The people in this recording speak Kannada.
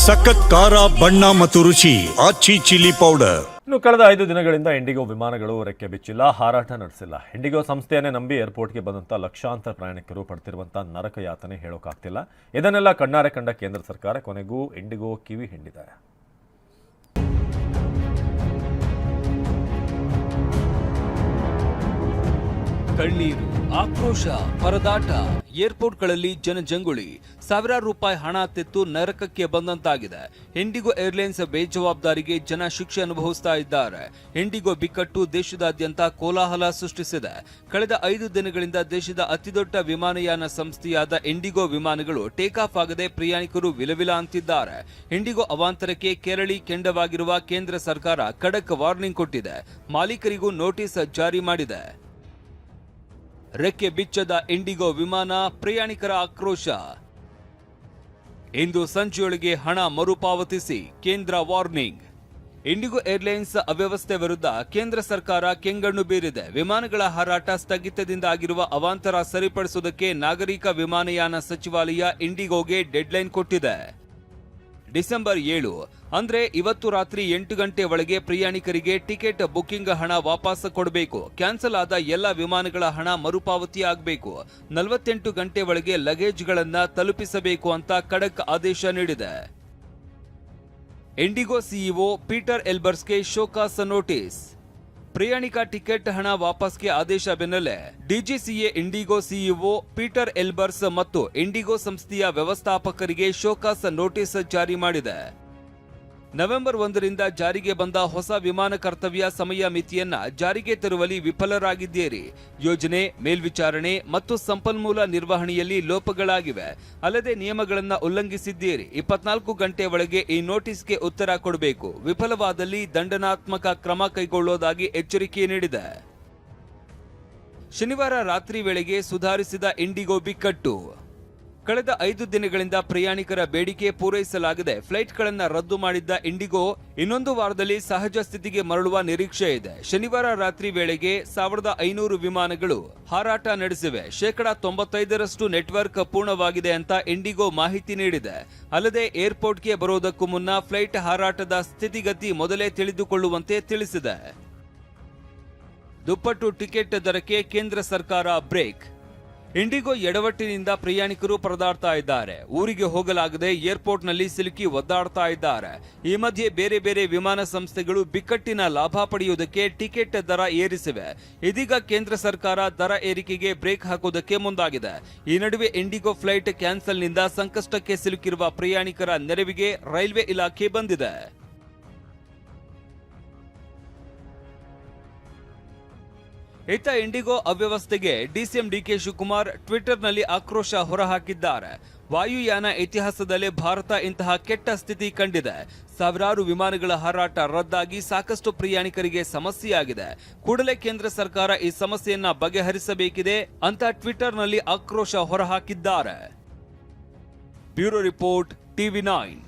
ಸಖತ್ ಖಾರ ಬಣ್ಣ ಮತ್ತು ರುಚಿ ಆಚಿ ಚಿಲ್ಲಿ ಪೌಡರ್. ಇನ್ನು ಕಳೆದ 5 ದಿನಗಳಿಂದ ಇಂಡಿಗೋ ವಿಮಾನಗಳು ರೆಕ್ಕೆ ಬಿಚ್ಚಿಲ್ಲ, ಹಾರಾಟ ನಡೆಸಿಲ್ಲ. ಇಂಡಿಗೋ ಸಂಸ್ಥೆಯನ್ನೇ ನಂಬಿ ಏರ್ಪೋರ್ಟ್ಗೆ ಬಂದಂಥ ಲಕ್ಷಾಂತರ ಪ್ರಯಾಣಿಕರು ಪಡ್ತಿರುವಂಥ ನರಕ ಯಾತನೆ ಹೇಳೋಕ್ಕಾಗ್ತಿಲ್ಲ. ಇದನ್ನೆಲ್ಲ ಕಣ್ಣಾರೆ ಕಂಡ ಕೇಂದ್ರ ಸರ್ಕಾರ ಕೊನೆಗೂ ಇಂಡಿಗೋ ಕಿವಿ ಹಿಂಡಿದೆ. ಕಣ್ಣೀರು, ಆಕ್ರೋಶ, ಪರದಾಟ, ಏರ್ಪೋರ್ಟ್ಗಳಲ್ಲಿ ಜನಜಂಗುಳಿ, ಸಾವಿರಾರು ರೂಪಾಯಿ ಹಣ ತೆತ್ತು ನರಕಕ್ಕೆ ಬಂದಂತಾಗಿದೆ. ಇಂಡಿಗೋ ಏರ್ಲೈನ್ಸ್ ಬೇಜವಾಬ್ದಾರಿಗೆ ಜನ ಶಿಕ್ಷೆ ಅನುಭವಿಸ್ತಾ ಇದ್ದಾರೆ. ಇಂಡಿಗೋ ಬಿಕ್ಕಟ್ಟು ದೇಶದಾದ್ಯಂತ ಕೋಲಾಹಲ ಸೃಷ್ಟಿಸಿದೆ. ಕಳೆದ 5 ದಿನಗಳಿಂದ ದೇಶದ ಅತಿದೊಡ್ಡ ವಿಮಾನಯಾನ ಸಂಸ್ಥೆಯಾದ ಇಂಡಿಗೋ ವಿಮಾನಗಳು ಟೇಕ್ ಆಫ್ ಆಗದೆ ಪ್ರಯಾಣಿಕರು ವಿಲವಿಲ ಅಂತಿದ್ದಾರೆ. ಇಂಡಿಗೋ ಅವಾಂತರಕ್ಕೆ ಕೆರಳಿ ಕೆಂಡವಾಗಿರುವ ಕೇಂದ್ರ ಸರ್ಕಾರ ಖಡಕ್ ವಾರ್ನಿಂಗ್ ಕೊಟ್ಟಿದೆ. ಮಾಲೀಕರಿಗೂ ನೋಟಿಸ್ ಜಾರಿ ಮಾಡಿದೆ. ರೆಕ್ಕೆ ಬಿಚ್ಚದ ಇಂಡಿಗೋ ವಿಮಾನ, ಪ್ರಯಾಣಿಕರ ಆಕ್ರೋಶ. ಇಂದು ಸಂಜೆಯೊಳಗೆ ಹಣ ಮರುಪಾವತಿಸಿ ಕೇಂದ್ರ ವಾರ್ನಿಂಗ್. ಇಂಡಿಗೋ ಏರ್ಲೈನ್ಸ್ ಅವ್ಯವಸ್ಥೆ ವಿರುದ್ಧ ಕೇಂದ್ರ ಸರ್ಕಾರ ಕೆಂಗಣ್ಣು ಬೀರಿದೆ. ವಿಮಾನಗಳ ಹಾರಾಟ ಸ್ಥಗಿತದಿಂದ ಆಗಿರುವ ಅವಾಂತರ ಸರಿಪಡಿಸುವುದಕ್ಕೆ ನಾಗರಿಕ ವಿಮಾನಯಾನ ಸಚಿವಾಲಯ ಇಂಡಿಗೋಗೆ ಡೆಡ್ಲೈನ್ ಕೊಟ್ಟಿದೆ. ಡಿಸೆಂಬರ್ 7 ಅಂದ್ರೆ ಇವತ್ತು ರಾತ್ರಿ 8 ಗಂಟೆ ಒಳಗೆ ಪ್ರಯಾಣಿಕರಿಗೆ ಟಿಕೆಟ್ ಬುಕಿಂಗ್ ಹಣ ವಾಪಸ್ ಕೊಡಬೇಕು. ಕ್ಯಾನ್ಸಲ್ ಆದ ಎಲ್ಲ ವಿಮಾನಗಳ ಹಣ ಮರುಪಾವತಿ ಆಗಬೇಕು. 48 ಗಂಟೆ ಒಳಗೆ ಲಗೇಜ್ಗಳನ್ನ ತಲುಪಿಸಬೇಕು ಅಂತ ಖಡಕ್ ಆದೇಶ ನೀಡಿದೆ. ಇಂಡಿಗೋ ಸಿಇಒ ಪೀಟರ್ ಎಲ್ಬರ್ಸ್ಗೆ ಶೋಕಾಸ್ ನೋಟಿಸ್. ಪ್ರಯಾಣಿಕ ಟಿಕೆಟ್ ಹಣ ವಾಪಸ್ಗೆ ಆದೇಶ ಬೆನ್ನಲ್ಲೇ DGCA IndiGo CEO Peter Elbers ಮತ್ತು ಇಂಡಿಗೋ ಸಂಸ್ಥೆಯ ವ್ಯವಸ್ಥಾಪಕರಿಗೆ ಶೋಕಾಸ್ ನೋಟಿಸ್ ಜಾರಿ ಮಾಡಿದೆ. ನವೆಂಬರ್ 1ರಿಂದ ಜಾರಿಗೆ ಬಂದ ಹೊಸ ವಿಮಾನ ಕರ್ತವ್ಯ ಸಮಯ ಮಿತಿಯನ್ನ ಜಾರಿಗೆ ತರುವಲ್ಲಿ ವಿಫಲರಾಗಿದ್ದೀರಿ. ಯೋಜನೆ, ಮೇಲ್ವಿಚಾರಣೆ ಮತ್ತು ಸಂಪನ್ಮೂಲ ನಿರ್ವಹಣೆಯಲ್ಲಿ ಲೋಪಗಳಾಗಿವೆ. ಅಲ್ಲದೆ ನಿಯಮಗಳನ್ನು ಉಲ್ಲಂಘಿಸಿದ್ದೀರಿ. 24 ಗಂಟೆ ಒಳಗೆ ಈ ನೋಟಿಸ್ಗೆ ಉತ್ತರ ಕೊಡಬೇಕು. ವಿಫಲವಾದಲ್ಲಿ ದಂಡನಾತ್ಮಕ ಕ್ರಮ ಕೈಗೊಳ್ಳುವುದಾಗಿ ಎಚ್ಚರಿಕೆ ನೀಡಿದೆ. ಶನಿವಾರ ರಾತ್ರಿ ವೇಳೆಗೆ ಸುಧಾರಿಸಿದ ಇಂಡಿಗೋ ಬಿಕ್ಕಟ್ಟು. ಕಳೆದ 5 ದಿನಗಳಿಂದ ಪ್ರಯಾಣಿಕರ ಬೇಡಿಕೆ ಪೂರೈಸಲಾಗದೆ ಫ್ಲೈಟ್ಗಳನ್ನು ರದ್ದು ಮಾಡಿದ್ದ ಇಂಡಿಗೋ ಇನ್ನೊಂದು ವಾರದಲ್ಲಿ ಸಹಜ ಸ್ಥಿತಿಗೆ ಮರಳುವ ನಿರೀಕ್ಷೆ ಇದೆ. ಶನಿವಾರ ರಾತ್ರಿ ವೇಳೆಗೆ 1500 ವಿಮಾನಗಳು ಹಾರಾಟ ನಡೆಸಿವೆ. 95% ನೆಟ್ವರ್ಕ್ ಪೂರ್ಣವಾಗಿದೆ ಅಂತ ಇಂಡಿಗೋ ಮಾಹಿತಿ ನೀಡಿದೆ. ಅಲ್ಲದೆ ಏರ್ಪೋರ್ಟ್ಗೆ ಬರೋದಕ್ಕೂ ಮುನ್ನ ಫ್ಲೈಟ್ ಹಾರಾಟದ ಸ್ಥಿತಿಗತಿ ಮೊದಲೇ ತಿಳಿದುಕೊಳ್ಳುವಂತೆ ತಿಳಿಸಿದೆ. ದುಪ್ಪಟ್ಟು ಟಿಕೆಟ್ ದರಕ್ಕೆ ಕೇಂದ್ರ ಸರ್ಕಾರ ಬ್ರೇಕ್. ಇಂಡಿಗೋ ಎಡವಟ್ಟಿನಿಂದ ಪ್ರಯಾಣಿಕರು ಪರದಾಡ್ತಾ ಇದ್ದಾರೆ. ಊರಿಗೆ ಹೋಗಲಾಗದೆ ಏರ್ಪೋರ್ಟ್ನಲ್ಲಿ ಸಿಲುಕಿ ಒದ್ದಾಡ್ತಾ ಇದ್ದಾರೆ. ಈ ಮಧ್ಯೆ ಬೇರೆ ಬೇರೆ ವಿಮಾನ ಸಂಸ್ಥೆಗಳು ಬಿಕ್ಕಟ್ಟಿನ ಲಾಭ ಪಡೆಯುವುದಕ್ಕೆ ಟಿಕೆಟ್ ದರ ಏರಿಸಿವೆ. ಇದೀಗ ಕೇಂದ್ರ ಸರ್ಕಾರ ದರ ಏರಿಕೆಗೆ ಬ್ರೇಕ್ ಹಾಕುವುದಕ್ಕೆ ಮುಂದಾಗಿದೆ. ಈ ನಡುವೆ ಇಂಡಿಗೋ ಫ್ಲೈಟ್ ಕ್ಯಾನ್ಸಲ್ನಿಂದ ಸಂಕಷ್ಟಕ್ಕೆ ಸಿಲುಕಿರುವ ಪ್ರಯಾಣಿಕರ ನೆರವಿಗೆ ರೈಲ್ವೆ ಇಲಾಖೆ ಬಂದಿದೆ. ಇತ್ತ ಇಂಡಿಗೋ ಅವ್ಯವಸ್ಥೆಗೆ ಡಿಸಿಎಂ ಡಿಕೆ ಶಿವಕುಮಾರ್ ಟ್ವಿಟರ್ನಲ್ಲಿ ಆಕ್ರೋಶ ಹೊರಹಾಕಿದ್ದಾರೆ. ವಾಯುಯಾನ ಇತಿಹಾಸದಲ್ಲೇ ಭಾರತ ಇಂತಹ ಕೆಟ್ಟ ಸ್ಥಿತಿ ಕಂಡಿದೆ. ಸಾವಿರಾರು ವಿಮಾನಗಳ ಹಾರಾಟ ರದ್ದಾಗಿ ಸಾಕಷ್ಟು ಪ್ರಯಾಣಿಕರಿಗೆ ಸಮಸ್ಯೆಯಾಗಿದೆ. ಕೂಡಲೇ ಕೇಂದ್ರ ಸರ್ಕಾರ ಈ ಸಮಸ್ಯೆಯನ್ನ ಬಗೆಹರಿಸಬೇಕಿದೆ ಅಂತ ಟ್ವಿಟರ್ನಲ್ಲಿ ಆಕ್ರೋಶ ಹೊರಹಾಕಿದ್ದಾರೆ. Bureau report, TV9.